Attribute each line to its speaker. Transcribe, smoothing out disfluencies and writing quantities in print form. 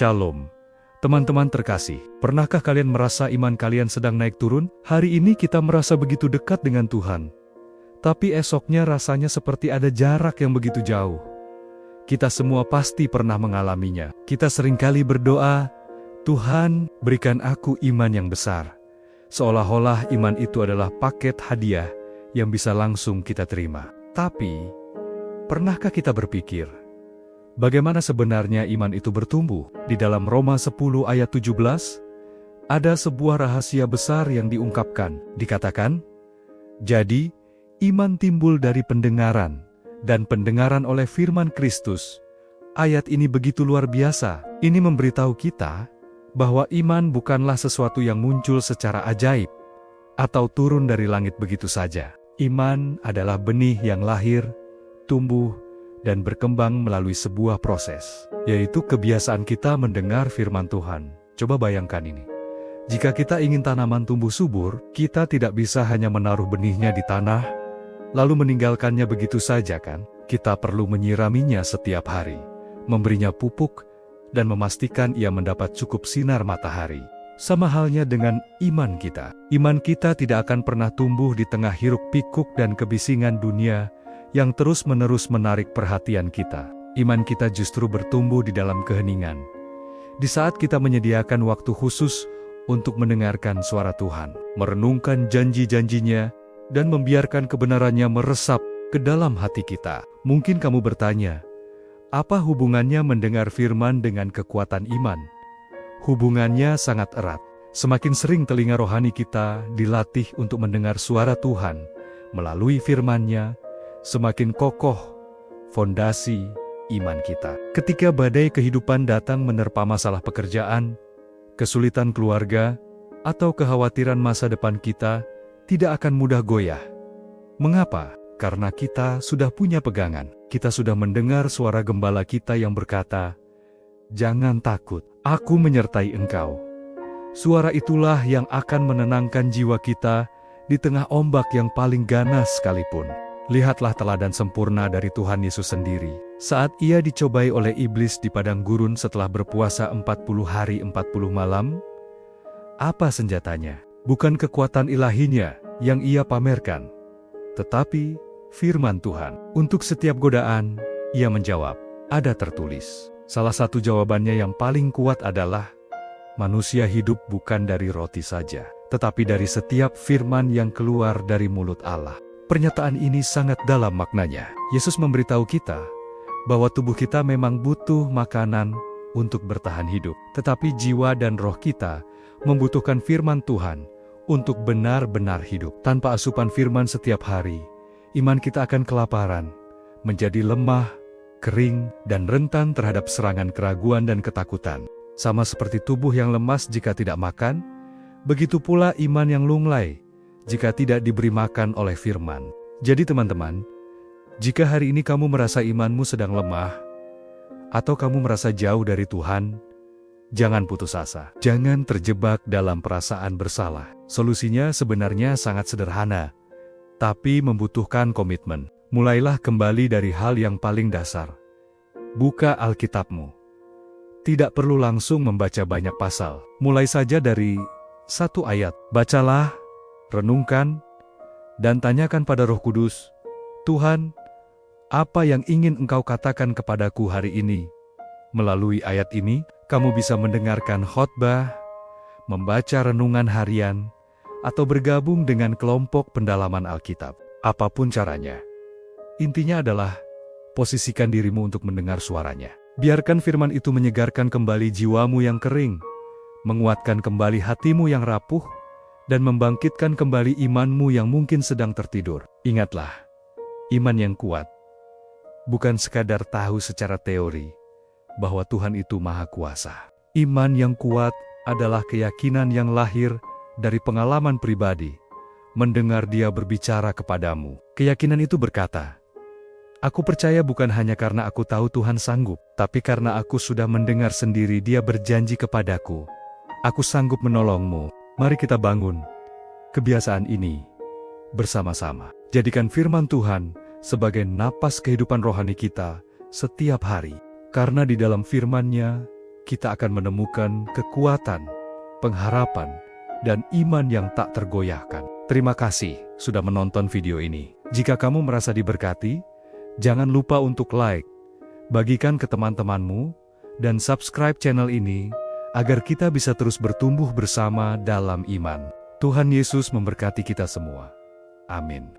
Speaker 1: Shalom. Teman-teman terkasih, pernahkah kalian merasa iman kalian sedang naik turun? Hari ini kita merasa begitu dekat dengan Tuhan. Tapi esoknya rasanya seperti ada jarak yang begitu jauh. Kita semua pasti pernah mengalaminya. Kita seringkali berdoa, Tuhan, berikan aku iman yang besar. Seolah-olah iman itu adalah paket hadiah yang bisa langsung kita terima. Tapi, pernahkah kita berpikir, bagaimana sebenarnya iman itu bertumbuh? Di dalam Roma 10 ayat 17, ada sebuah rahasia besar yang diungkapkan. Dikatakan, jadi, iman timbul dari pendengaran, dan pendengaran oleh firman Kristus. Ayat ini begitu luar biasa. Ini memberitahu kita bahwa iman bukanlah sesuatu yang muncul secara ajaib, atau turun dari langit begitu saja. Iman adalah benih yang lahir, tumbuh, dan berkembang melalui sebuah proses, yaitu kebiasaan kita mendengar firman Tuhan. Coba bayangkan ini. Jika kita ingin tanaman tumbuh subur, kita tidak bisa hanya menaruh benihnya di tanah, lalu meninggalkannya begitu saja kan? Kita perlu menyiraminya setiap hari, memberinya pupuk, dan memastikan ia mendapat cukup sinar matahari. Sama halnya dengan iman kita. Iman kita tidak akan pernah tumbuh di tengah hiruk-pikuk dan kebisingan dunia yang terus-menerus menarik perhatian kita. Iman kita justru bertumbuh di dalam keheningan. Di saat kita menyediakan waktu khusus untuk mendengarkan suara Tuhan, merenungkan janji-janjinya, dan membiarkan kebenarannya meresap ke dalam hati kita. Mungkin kamu bertanya, apa hubungannya mendengar firman dengan kekuatan iman? Hubungannya sangat erat. Semakin sering telinga rohani kita dilatih untuk mendengar suara Tuhan melalui firman-Nya, semakin kokoh fondasi iman kita. Ketika badai kehidupan datang menerpa masalah pekerjaan, kesulitan keluarga, atau kekhawatiran masa depan kita, tidak akan mudah goyah. Mengapa? Karena kita sudah punya pegangan. Kita sudah mendengar suara gembala kita yang berkata, "Jangan takut, aku menyertai engkau." Suara itulah yang akan menenangkan jiwa kita di tengah ombak yang paling ganas sekalipun. Lihatlah teladan sempurna dari Tuhan Yesus sendiri. Saat ia dicobai oleh iblis di padang gurun setelah berpuasa 40 hari 40 malam, apa senjatanya? Bukan kekuatan ilahinya yang ia pamerkan, tetapi firman Tuhan. Untuk setiap godaan, ia menjawab, ada tertulis. Salah satu jawabannya yang paling kuat adalah, manusia hidup bukan dari roti saja, tetapi dari setiap firman yang keluar dari mulut Allah. Pernyataan ini sangat dalam maknanya. Yesus memberitahu kita bahwa tubuh kita memang butuh makanan untuk bertahan hidup, tetapi jiwa dan roh kita membutuhkan firman Tuhan untuk benar-benar hidup. Tanpa asupan firman setiap hari, iman kita akan kelaparan, menjadi lemah, kering, dan rentan terhadap serangan keraguan dan ketakutan. Sama seperti tubuh yang lemas jika tidak makan, begitu pula iman yang lunglai jika tidak diberi makan oleh firman. Jadi teman-teman, jika hari ini kamu merasa imanmu sedang lemah, atau kamu merasa jauh dari Tuhan, jangan putus asa. Jangan terjebak dalam perasaan bersalah. Solusinya sebenarnya sangat sederhana, tapi membutuhkan komitmen. Mulailah kembali dari hal yang paling dasar. Buka Alkitabmu. Tidak perlu langsung membaca banyak pasal. Mulai saja dari satu ayat. Bacalah, renungkan, dan tanyakan pada Roh Kudus, Tuhan, apa yang ingin Engkau katakan kepadaku hari ini? Melalui ayat ini, kamu bisa mendengarkan khotbah, membaca renungan harian, atau bergabung dengan kelompok pendalaman Alkitab. Apapun caranya. Intinya adalah, posisikan dirimu untuk mendengar suaranya. Biarkan firman itu menyegarkan kembali jiwamu yang kering, menguatkan kembali hatimu yang rapuh, dan membangkitkan kembali imanmu yang mungkin sedang tertidur. Ingatlah, iman yang kuat bukan sekadar tahu secara teori bahwa Tuhan itu Maha Kuasa. Iman yang kuat adalah keyakinan yang lahir dari pengalaman pribadi, mendengar Dia berbicara kepadamu. Keyakinan itu berkata, aku percaya bukan hanya karena aku tahu Tuhan sanggup, tapi karena aku sudah mendengar sendiri Dia berjanji kepadaku. Aku sanggup menolongmu. Mari kita bangun kebiasaan ini bersama-sama. Jadikan firman Tuhan sebagai napas kehidupan rohani kita setiap hari. Karena di dalam firman-Nya kita akan menemukan kekuatan, pengharapan, dan iman yang tak tergoyahkan. Terima kasih sudah menonton video ini. Jika kamu merasa diberkati, jangan lupa untuk like, bagikan ke teman-temanmu, dan subscribe channel ini agar kita bisa terus bertumbuh bersama dalam iman. Tuhan Yesus memberkati kita semua. Amin.